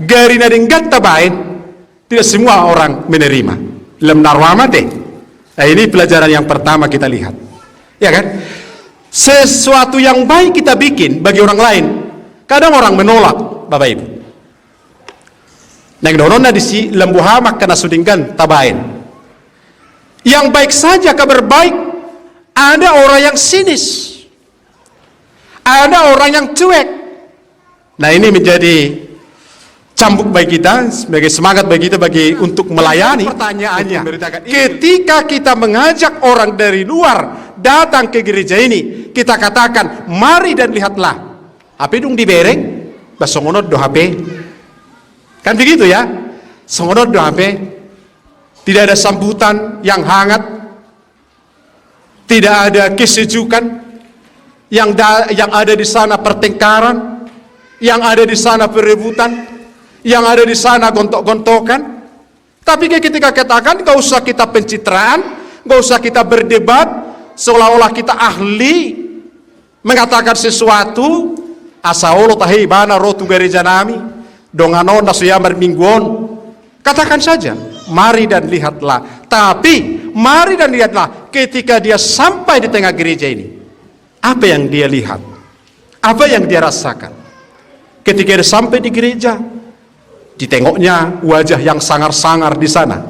garina denggat tabain, tidak semua orang menerima. Lem narwamate. Nah, ini pelajaran yang pertama kita lihat. Ya kan? Sesuatu yang baik kita bikin bagi orang lain, kadang orang menolak, Bapak Ibu. Neng dorona di si lembu hamak kena sudingkan tabain. Yang baik saja kabar baik, ada orang yang sinis, ada orang yang cuek. Nah, ini menjadi cambuk bagi kita, sebagai semangat bagi kita untuk melayani. Pertanyaannya, ketika kita mengajak orang dari luar datang ke gereja ini, kita katakan, mari dan lihatlah. Apa dong dibereng? Basongonot do HP. Kan begitu ya? Songonot do HP. Tidak ada sambutan yang hangat, tidak ada kesejukan, yang ada di sana pertengkaran, yang ada di sana perebutan, yang ada di sana gontok-gontokan. Tapi ketika katakan, gak usah kita pencitraan, gak usah kita berdebat seolah-olah kita ahli mengatakan sesuatu. Asaolo tahi bana rotu gereja nami dongano nasuyamar mingguon. Katakan saja, mari dan lihatlah. Tapi mari dan lihatlah ketika dia sampai di tengah gereja ini, apa yang dia lihat, apa yang dia rasakan. Ketika dia sampai di gereja, ditengoknya wajah yang sangar-sangar di sana,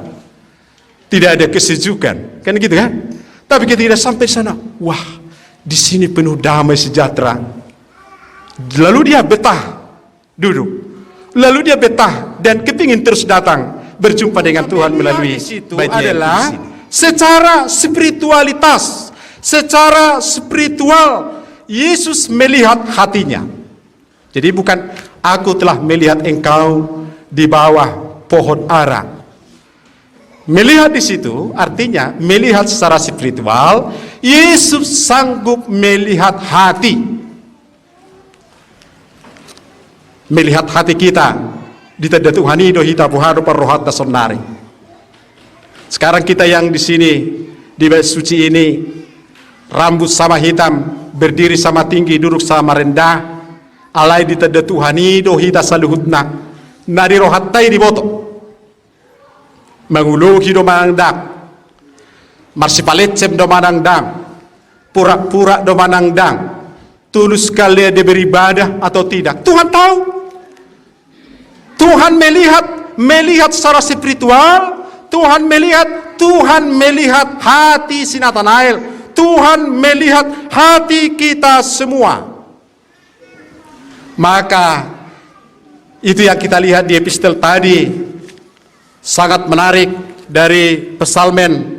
tidak ada kesejukan, kan gitu kan? Tapi ketika dia sampai sana, wah, di sini penuh damai sejahtera. Lalu dia betah duduk, lalu dia betah dan kepingin terus datang berjumpa dengan Tuhan melalui baitnya adalah secara spiritualitas, secara spiritual Yesus melihat hatinya. Jadi bukan aku telah melihat engkau di bawah pohon ara. Melihat di situ artinya melihat secara spiritual. Yesus sanggup melihat hati. Melihat hati kita di tanda Tuhan itu hita puhado parrohat sonari. Sekarang kita yang di sini di bait suci ini, rambut sama hitam, berdiri sama tinggi, duduk sama rendah, alai di tanda Tuhan itu hita saluhutna, nari rohatai di boto, menguluhi do manangdang, marsipalecem do manangdang, pura-pura do manangdang, tulus kali dia beribadah atau tidak, Tuhan tahu. Tuhan melihat secara spiritual. Tuhan melihat hati si Nathanael. Tuhan melihat hati kita semua. Maka itu yang kita lihat di epistel tadi, sangat menarik dari Psalmen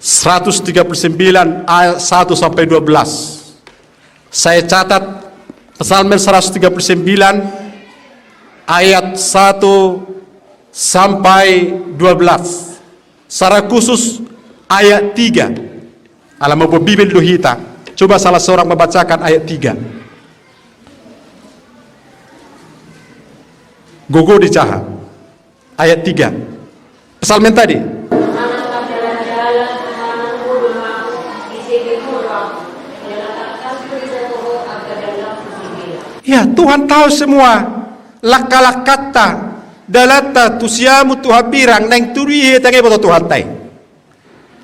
139 ayat 1 sampai 12. Saya catat Psalmen 139 ayat 1 sampai 12. Secara khusus ayat 3. Alam apa Bibel dohita. Coba salah seorang membacakan ayat 3. Gogo di caha. Ayat 3. Psalmen tadi. Ya, Tuhan tahu semua. Lakkalakata dalata tusiamu tuhabirang neng turiye tange boto Tuhan tai.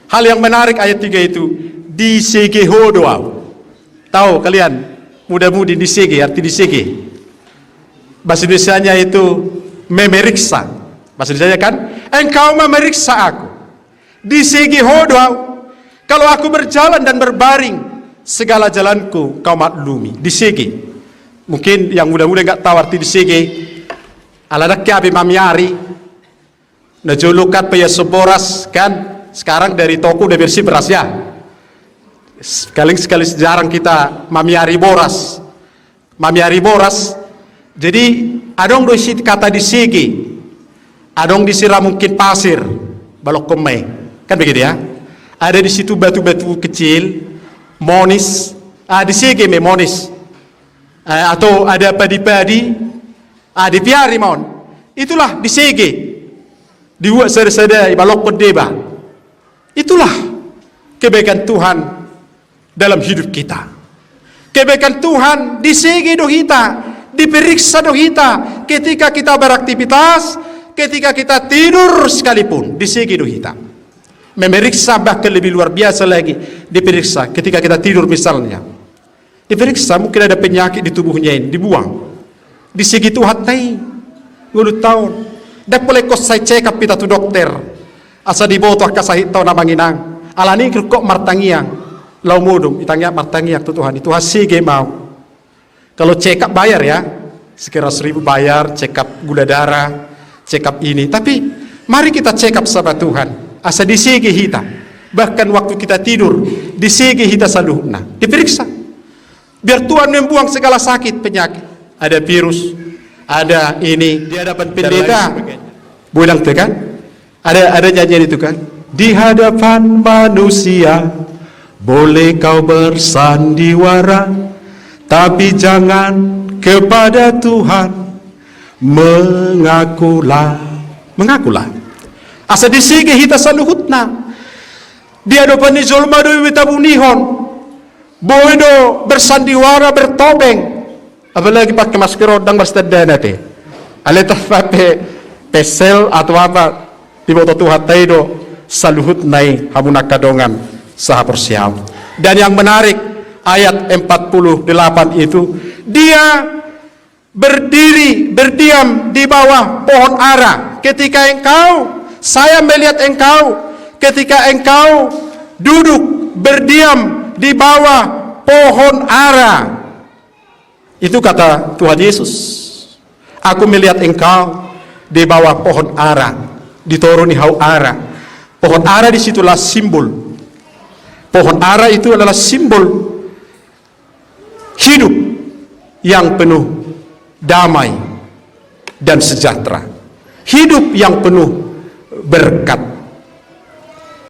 Hal yang menarik ayat 3 itu di sege hodoau. Tahu kalian muda-mudi di sege, arti di sege. Bahasa Indonesianya itu memeriksa. Bahasa Indonesia kan, engkau memeriksa aku. Di sege hodoau. Kalau aku berjalan dan berbaring, segala jalanku kau maklumi. Di sege. Mungkin yang muda-muda enggak tahu arti di sege. Aladak api mamiari. Najulukat paya seboras kan. Sekarang dari toko udah bersih beras ya. Sekali jarang kita mamiari boras. Mamiari boras. Jadi adong do isi kata di sege. Adong disira mungkin pasir, balok kemai. Kan begitu ya. Ada di situ batu-batu kecil, monis. Di sege me monis. Atau ada padi-padi, dipiari mohon. Itulah di sege. Dibuat sada-sada balok kodeba. Itulah kebaikan Tuhan dalam hidup kita. Kebaikan Tuhan di sege do kita, Diperiksa do kita ketika kita beraktivitas, ketika kita tidur sekalipun, disigi do kita. Memeriksa bahkan lebih luar biasa lagi, diperiksa ketika kita tidur misalnya. Diperiksa mungkin ada penyakit di tubuhnya ini, dibuang. Disigi Tuhan tay, ngulu tahun. Dak boleh kos saya check up kita tu dokter. Asa diboto kasahit tau na manginang. Alani kok martangiang. Lau mudum itangnya martangiang tu Tuhan itu hasige mau. Kalau check up bayar ya, sekira 1.000 bayar, check up gula darah, check up ini. Tapi mari kita check up sama Tuhan. Asa disigi kita. Bahkan waktu kita tidur, disigi kita saluhna. Diperiksa. Biar Tuhan membuang segala sakit, penyakit. Ada virus, ada ini, di hadapan pendeta. Bilang tuh kan? Ada nyanyian itu kan? Di hadapan manusia, boleh kau bersandiwara, tapi jangan kepada Tuhan. Mengakulah. Asa disigi hita saluhutna. Dia do panizolma do witabunihon. Boleh do bersandiwara bertobeng. Apalagi pakai masker odang berstadana te. Aleta pakai pesel atau apa di bawah Tuhan taido saluhut nai hamunak kadongan saha persiam. Dan yang menarik ayat 48 itu, dia berdiam di bawah pohon ara ketika saya melihat engkau ketika engkau duduk berdiam di bawah pohon ara. Itu kata Tuhan Yesus. Aku melihat engkau di bawah pohon ara, dituruni hau ara. Pohon ara disitulah simbol. Pohon ara itu adalah simbol hidup yang penuh damai dan sejahtera. Hidup yang penuh berkat.